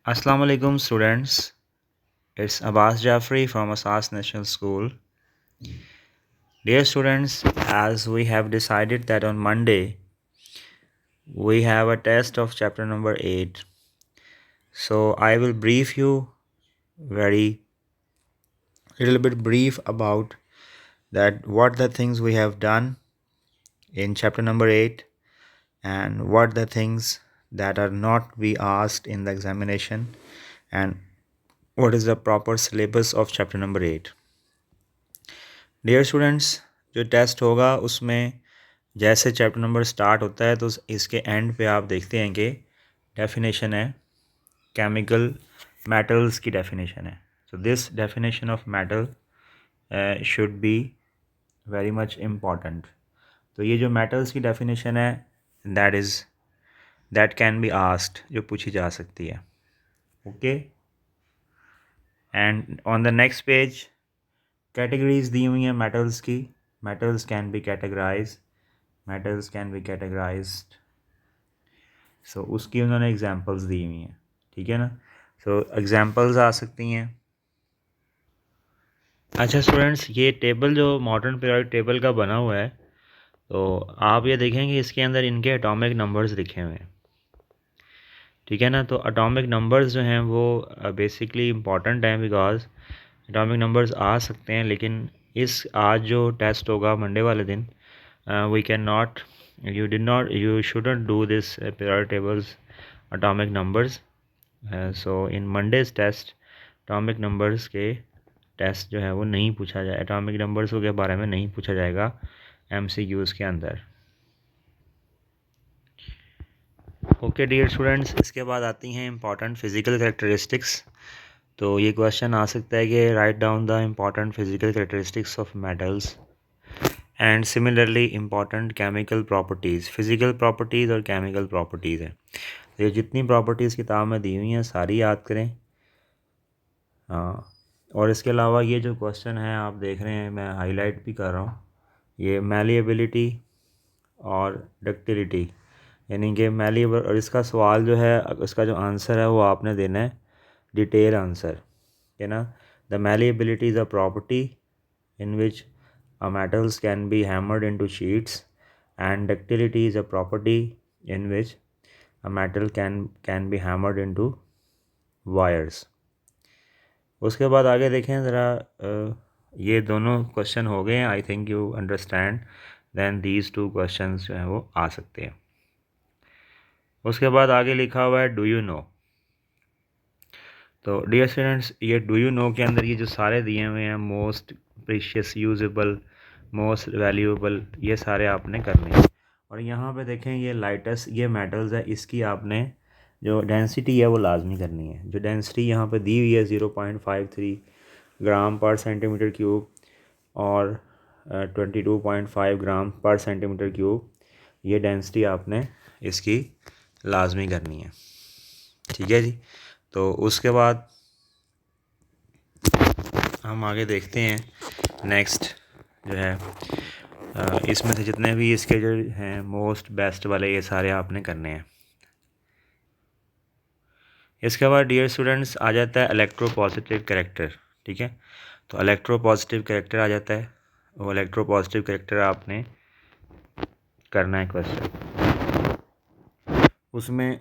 Assalamu alaikum students. It's Abbas Jafri from Asas National School. Dear students, as we have decided that on Monday we have a test of chapter number 8. So I will brief you very little bit brief about that what the things we have done in chapter number 8 and what the things that are not be asked in the examination and what is the proper syllabus of chapter number 8. Dear students, जो test होगा उसमें जैसे chapter number start होता है तो इसके and पे आप देखते हैं कि डेफिनेशन है केमिकल मेटल्स की डेफिनेशन है. So this definition of metal should be very much important. तो ये जो मेटल्स की डेफिनेशन है दैट कैन बी आस्क्ड, जो पूछी जा सकती है. Okay, and on the next page categories दी हुई हैं मेटल्स की. Metals can be categorized. So उसकी उन्होंने एग्जांपल्स दी हुई हैं. ठीक है ना. सो एग्जांपल्स आ सकती हैं. अच्छा स्टूडेंट्स, ये टेबल जो मॉडर्न पीरियोडिक टेबल का बना हुआ है, तो आप ये देखेंगे इसके अंदर इनके एटॉमिक नंबर्स लिखे हुए हैं. ठीक है ना. तो एटॉमिक नंबर्स जो हैं वो बेसिकली इम्पॉर्टेंट हैं बिकॉज एटॉमिक नंबर्स आ सकते हैं, लेकिन आज जो टेस्ट होगा मंडे वाले दिन we cannot you shouldn't do this periodic tables atomic numbers. So in Monday's test atomic numbers के टेस्ट जो है वो नहीं पूछा जाए, एटॉमिक नंबर्स के बारे में नहीं पूछा जाएगा MCQs के अंदर. ओके डियर स्टूडेंट्स, इसके बाद आती हैं इंपॉर्टेंट फिजिकल कैरेक्टरिस्टिक्स. तो ये क्वेश्चन आ सकता है कि write down the important physical characteristics of metals and similarly important chemical properties. Physical properties और केमिकल प्रॉपर्टीज़ हैं. तो ये जितनी प्रॉपर्टीज़ किताब में दी हुई हैं सारी याद करें. हाँ, और इसके अलावा ये जो क्वेश्चन है आप देख रहे हैं, मैं हाईलाइट भी कर रहा हूँ, ये मैलिएबिलिटी और डक्टिलिटी, यानी कि मैलिएबल. और इसका सवाल जो है, इसका जो आंसर है वो आपने देना है डिटेल आंसर, है ना. The malleability is a property in which metals can be hammered into sheets, and ductility is a property in which a metal can be hammered into wires. उसके बाद आगे देखें ज़रा. ये दोनों क्वेश्चन हो गए हैं. I think you understand. Then these two questions जो हैं वो आ सकते हैं. उसके बाद आगे लिखा हुआ है डू यू नो. तो डियर स्टूडेंट्स, ये डू यू नो के अंदर ये जो सारे दिए हुए हैं, most precious, usable, most valuable, ये सारे आपने करने हैं. और यहाँ पे देखें ये लाइटेस्ट ये मेटल्स है, इसकी आपने जो डेंसिटी है वो लाजमी करनी है. जो डेंसिटी यहाँ पे दी हुई है 0.53 ग्राम पर सेंटीमीटर क्यूब और 22.5 ग्राम पर सेंटीमीटर क्यूब, ये डेंसिटी आपने इसकी लाजमी करनी है. ठीक है जी. तो उसके बाद हम आगे देखते हैं नेक्स्ट जो है, इसमें से जितने भी इसके जो हैं मोस्ट बेस्ट वाले ये सारे आपने करने हैं. इसके बाद डियर स्टूडेंट्स आ जाता है इलेक्ट्रो पॉजिटिव कैरेक्टर. ठीक है. तो इलेक्ट्रो पॉजिटिव कैरेक्टर आ जाता है. वो इलेक्ट्रो पॉजिटिव कैरेक्टर आपने करना है क्वेश्चन. उसमें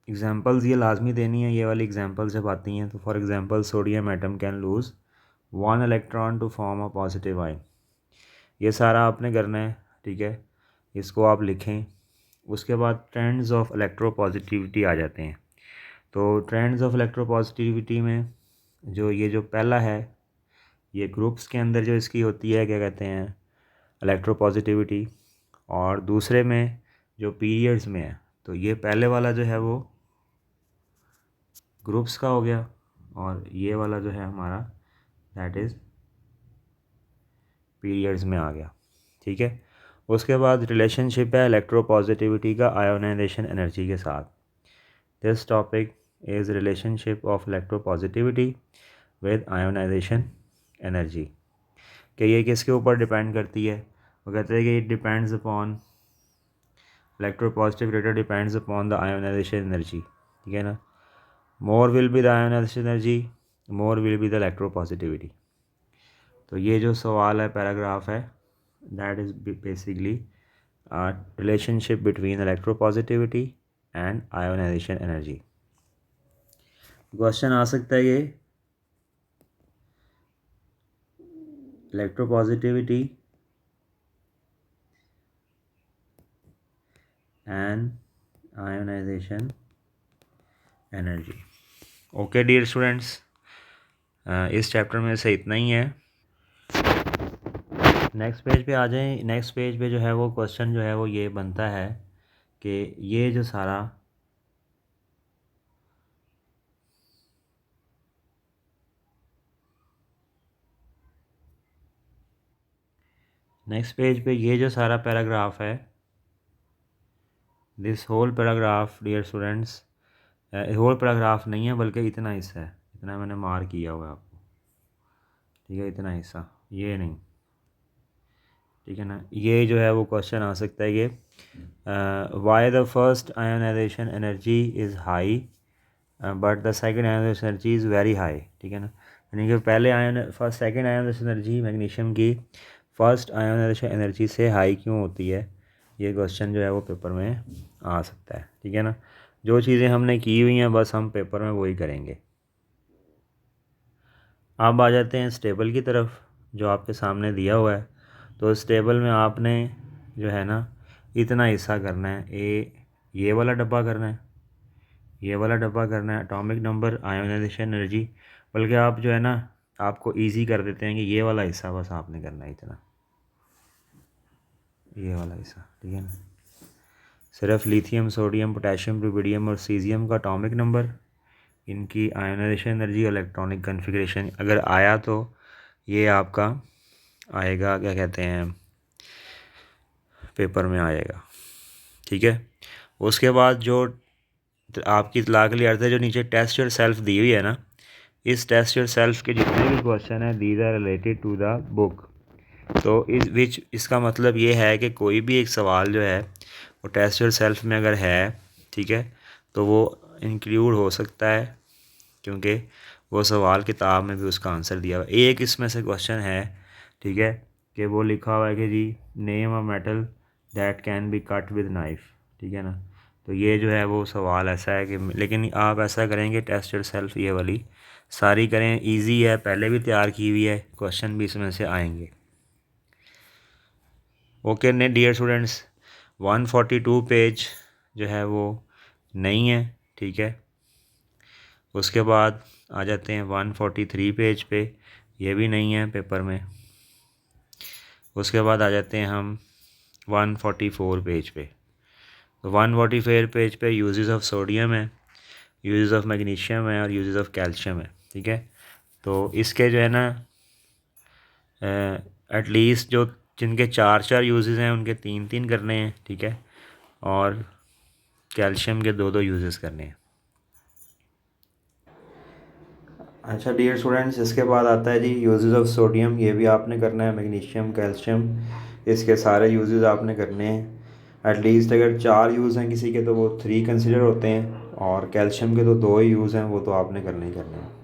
एग्जांपल्स ये लाजमी देनी है. ये वाली एग्जांपल्स जब आती हैं तो for example sodium atom can lose 1 electron to form a positive ion. ये सारा आपने करना है. ठीक है. इसको आप लिखें. उसके बाद ट्रेंड्स ऑफ इलेक्ट्रो पॉजिटिविटी आ जाते हैं. तो ट्रेंड्स ऑफ इलेक्ट्रो पॉजिटिविटी में जो पहला है, ये ग्रुप्स के अंदर जो इसकी होती है क्या कहते हैं इलेक्ट्रो पॉजिटिविटी, और दूसरे में जो पीरियड्स में है. तो ये पहले वाला जो है वो ग्रुप्स का हो गया, और ये वाला जो है हमारा दैट इज़ पीरियड्स में आ गया. ठीक है. उसके बाद रिलेशनशिप है इलेक्ट्रो पॉजिटिविटी का आयोनाइजेशन एनर्जी के साथ. This topic is relationship of electropositivity with ionisation energy. कि ये किसके ऊपर डिपेंड करती है. वो कहते हैं कि it depends upon electropositive rather depends upon the ionization energy. ठीक है ना. More will be the ionization energy, more will be the electropositivity. तो ये जो सवाल है, पैराग्राफ है, that is basically relationship between electropositivity and ionization energy. Question आ सकता है ये, electropositivity and ionization energy. Okay dear students, इस चैप्टर में से इतना ही है। नेक्स्ट पेज पे आ जाएं। नेक्स्ट पेज पे जो है वो क्वेश्चन जो है वो ये बनता है कि ये जो सारा नेक्स्ट पेज पे ये जो सारा पैराग्राफ है, this whole paragraph dear students, whole paragraph नहीं है बल्कि इतना हिस्सा है, इतना मैंने मार्क किया हुआ है आपको, ठीक है, इतना हिस्सा, ये नहीं, ठीक है ना। ये जो है वो क्वेश्चन आ सकता है, ये why the first ionisation energy is high but the second ionisation energy is very high, ठीक है ना। यानी कि पहले first second ionisation energy magnesium की फर्स्ट आयोनाइजेशन एनर्जी से हाई क्यों होती है, ये क्वेश्चन जो है वो पेपर में आ सकता है, ठीक है ना। जो चीज़ें हमने की हुई हैं बस हम पेपर में वही करेंगे। अब आ जाते हैं स्टेबल की तरफ, जो आपके सामने दिया हुआ है। तो स्टेबल में आपने जो है ना इतना हिस्सा करना है, ये वाला डब्बा करना है, ये वाला डब्बा करना है, एटॉमिक नंबर, आयोनाइजेशन एनर्जी, बल्कि आप जो है ना आपको इजी कर देते हैं कि ये वाला हिस्सा बस आपने करना है, इतना, ये वाला हिस्सा, ठीक है ना। सिर्फ लिथियम, सोडियम, पोटेशियम, रुबिडियम और सीजियम का एटॉमिक नंबर, इनकी आयोनाइजेशन एनर्जी, इलेक्ट्रॉनिक कन्फिग्रेशन अगर आया तो ये आपका आएगा, क्या कहते हैं, पेपर में आएगा, ठीक है। उसके बाद जो आपकी इतला के लिए अर्थ है, जो नीचे टेस्ट योर सेल्फ दी हुई है ना, इस टेस्ट योर सेल्फ के जितने भी क्वेश्चन हैं these are related to the book. तो इसका मतलब ये है कि कोई भी एक सवाल जो है वो टेस्ट योर सेल्फ में अगर है, ठीक है, तो वो इंक्लूड हो सकता है, क्योंकि वो सवाल किताब में भी उसका आंसर दिया हुआ है। एक इसमें से क्वेश्चन है, ठीक है, कि वो लिखा हुआ है कि G name a metal that can be cut with knife, ठीक है ना। तो ये जो है वो सवाल ऐसा है कि, लेकिन आप ऐसा करेंगे टेस्ट योर सेल्फ ये वाली सारी करें, इजी है, पहले भी तैयार की हुई है, क्वेश्चन भी इसमें से आएंगे। ओके ने डियर स्टूडेंट्स, 142 पेज जो है वो नहीं है, ठीक है। उसके बाद आ जाते हैं 143 पेज पे, ये भी नहीं है पेपर में। उसके बाद आ जाते हैं हम 144 पेज पे। तो 144 पेज पे यूजेस ऑफ सोडियम है, यूजेस ऑफ मैग्नीशियम है और यूजेस ऑफ कैल्शियम है, ठीक है। तो इसके जो है ना एटलीस्ट जो जिनके 4 यूजेस हैं उनके 3 करने हैं, ठीक है, और कैल्शियम के 2 यूजेस करने हैं। अच्छा डियर स्टूडेंट्स, इसके बाद आता है जी यूजेस ऑफ सोडियम, ये भी आपने करना है, मैग्नीशियम, कैल्शियम, इसके सारे यूजेस आपने करने हैं। एटलीस्ट अगर 4 यूज़ हैं किसी के तो वो 3 कंसिडर होते हैं, और कैल्शियम के तो 2 ही यूज़ हैं, वो तो आपने करने ही करने हैं।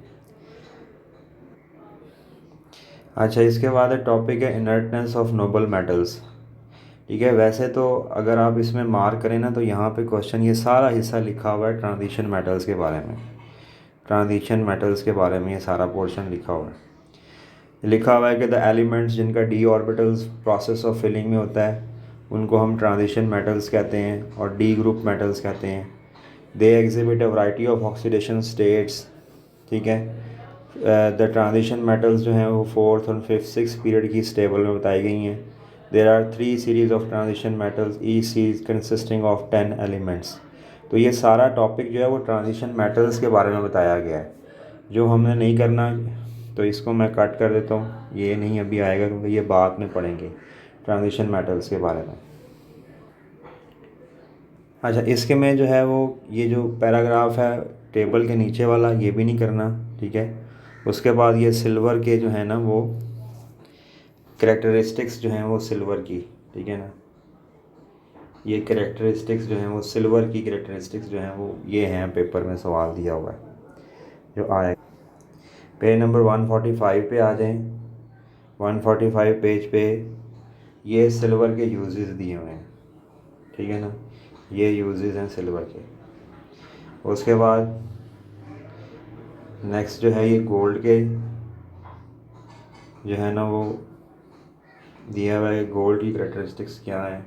अच्छा, इसके बाद है टॉपिक है इनर्टनेस ऑफ नोबल मेटल्स, ठीक है। वैसे तो अगर आप इसमें मार्क करें ना तो यहाँ पे क्वेश्चन ये सारा हिस्सा लिखा हुआ है ट्रांजिशन मेटल्स के बारे में, ट्रांजिशन मेटल्स के बारे में ये सारा पोर्शन लिखा हुआ है। लिखा हुआ है कि द एलिमेंट्स जिनका D orbitals process of filling में होता है उनको हम ट्रांजिशन मेटल्स कहते हैं, और डी ग्रुप मेटल्स कहते हैं। They exhibit a variety of oxidation states, ठीक है। द ट्रांजिशन मेटल्स जो हैं वो 4th और 5th 6th पीरियड की स्टेबल में बताई गई हैं। There are 3 series of transition metals, each series consisting of 10 elements. तो ये सारा टॉपिक जो है वो ट्रांजिशन मेटल्स के बारे में बताया गया है। जो हमने नहीं करना तो इसको मैं कट कर देता हूँ, ये नहीं अभी आएगा क्योंकि ये बाद में पढ़ेंगे ट्रांजिशन मेटल्स के बारे में। अच्छा, इसके में जो है वो ये जो पैराग्राफ है टेबल के नीचे वाला ये भी नहीं करना, ठीक है। उसके बाद ये सिल्वर के जो है ना वो करेक्टरिस्टिक्स जो हैं वो सिल्वर की, ठीक है ना, ये करेक्टरिस्टिक्स जो हैं वो सिल्वर की करेक्टरिस्टिक्स जो हैं वो ये हैं, पेपर में सवाल दिया हुआ है। जो आएगा। पेज नंबर 145 पे आ जाएं। 145 पेज पे ये सिल्वर के यूजेस दिए हुए हैं, ठीक है ना, ये यूजेस हैं सिल्वर के। उसके बाद नेक्स्ट जो है ये गोल्ड के जो है ना वो दिया हुआ है, गोल्ड की करेक्टरिस्टिक्स क्या है,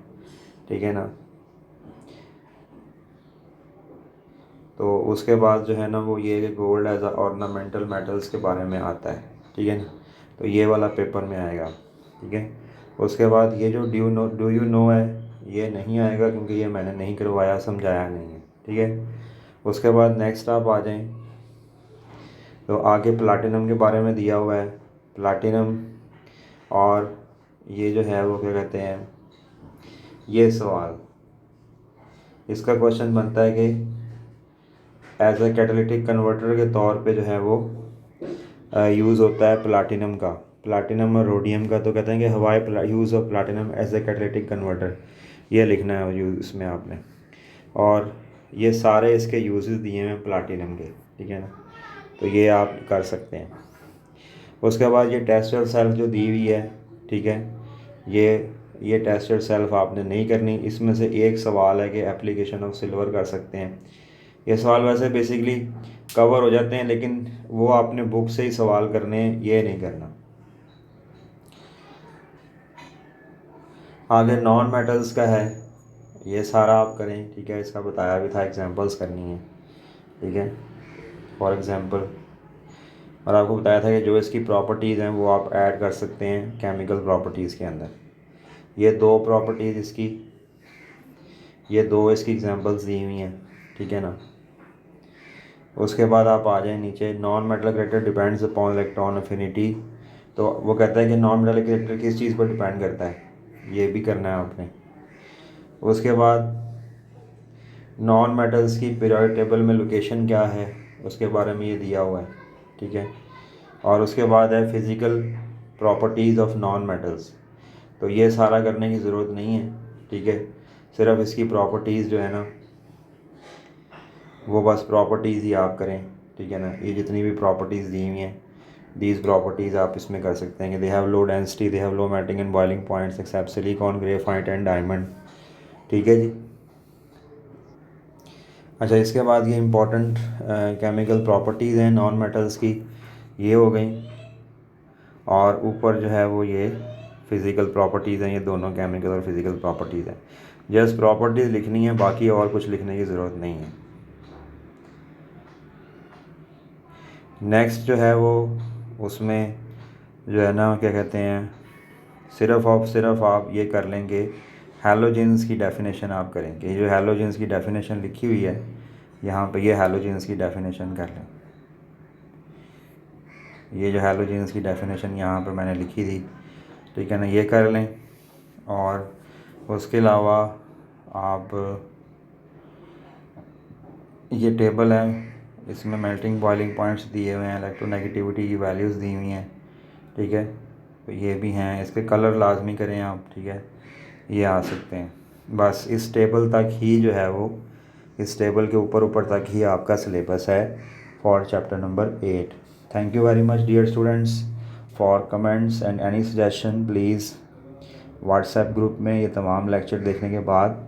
ठीक है ना। तो उसके बाद जो है ना वो ये कि गोल्ड एज ऑर्नामेंटल मेटल्स के बारे में आता है, ठीक है ना, तो ये वाला पेपर में आएगा, ठीक है। उसके बाद ये जो डू यू नो है ये नहीं आएगा क्योंकि ये मैंने नहीं करवाया, समझाया नहीं है, ठीक है। उसके बाद नेक्स्ट आप आ जाएं तो आगे प्लाटिनम के बारे में दिया हुआ है। प्लाटिनम और ये जो है वो क्या कहते हैं, ये सवाल इसका क्वेश्चन बनता है कि एज ए कैटालिटिक कन्वर्टर के तौर पे जो है वो यूज़ होता है प्लाटिनम का, प्लाटिनम और रोडियम का। तो कहते हैं कि हवाई use of platinum as a catalytic converter, ये लिखना है यूज़ इसमें आपने। और ये सारे इसके यूजेस दिए हैं प्लाटिनम के, ठीक है ना, तो ये आप कर सकते हैं। उसके बाद ये टेस्टर सेल्फ जो दी हुई है, ठीक है, ये टेस्टर सेल्फ आपने नहीं करनी। इसमें से एक सवाल है कि एप्लीकेशन ऑफ सिल्वर कर सकते हैं। ये सवाल वैसे बेसिकली कवर हो जाते हैं लेकिन वो आपने बुक से ही सवाल करने हैं, ये नहीं करना। आगे नॉन मेटल्स का है, ये सारा आप करें, ठीक है, इसका बताया भी था, एग्जांपल्स करनी है, ठीक है, फॉर एग्जांपल। और आपको बताया था कि जो इसकी प्रॉपर्टीज़ हैं वो आप ऐड कर सकते हैं केमिकल प्रॉपर्टीज़ के अंदर। ये दो प्रॉपर्टीज़ इसकी, ये दो इसकी एग्जांपल्स दी हुई हैं, ठीक है ना। उसके बाद आप आ जाएं नीचे, non metal character depends upon electron affinity. तो वो कहता है कि नॉन मेटल करेक्टर किस चीज़ पर डिपेंड करता है, ये भी करना है आपने। उसके बाद नॉन मेटल्स की पीरियोडिक टेबल में लोकेशन क्या है उसके बारे में ये दिया हुआ है, ठीक है। और उसके बाद है physical properties of non metals, तो ये सारा करने की ज़रूरत नहीं है, ठीक है, सिर्फ इसकी प्रॉपर्टीज़ जो है ना वो बस प्रॉपर्टीज़ ही आप करें, ठीक है ना। ये जितनी भी प्रॉपर्टीज़ दी हुई हैं, दीज प्रॉपर्टीज़ आप इसमें कर सकते हैं कि they have low density, they have low melting and boiling points accept silicon, graphite and diamond, ठीक है जी। अच्छा, इसके बाद ये इंपॉर्टेंट केमिकल प्रॉपर्टीज़ हैं नॉन मेटल्स की, ये हो गई। और ऊपर जो है वो ये फ़िज़िकल प्रॉपर्टीज़ हैं, ये दोनों केमिकल और फिज़िकल प्रॉपर्टीज़ हैं। जस्ट प्रॉपर्टीज़ लिखनी है, बाकी और कुछ लिखने की ज़रूरत नहीं है। नेक्स्ट जो है वो उसमें जो है ना क्या कहते हैं, सिर्फ आप ये कर लेंगे हैलोजेंस की डेफिनेशन आप करेंगे। जो हैलोजेंस की डेफिनेशन लिखी हुई है यहाँ पे, ये हैलोजेंस की डेफिनेशन कर लें। ये जो हैलोजेंस की डेफिनेशन यहाँ पर मैंने लिखी थी, ठीक है ना, ये कर लें। और उसके अलावा आप ये टेबल है, इसमें मेल्टिंग बॉइलिंग पॉइंट्स दिए हुए हैं, इलेक्ट्रोनेगेटिविटी की वैल्यूज़ दी हुई हैं, ठीक है, तो ये भी हैं। इसके कलर लाजमी करें आप, ठीक है, ये आ सकते हैं। बस इस टेबल तक ही जो है वो, इस टेबल के ऊपर तक ही आपका सिलेबस है for chapter number 8। Thank you very much dear students. For comments and any suggestion please WhatsApp group में ये तमाम लेक्चर देखने के बाद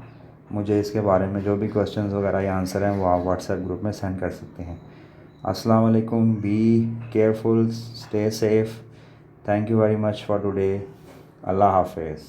मुझे इसके बारे में जो भी क्वेश्चंस वगैरह या आंसर हैं वो आप व्हाट्सएप ग्रुप में सेंड कर सकते हैं। अस्सलाम वालेकुम, be careful, stay safe, thank you very much for today, अल्लाह हाफिज़।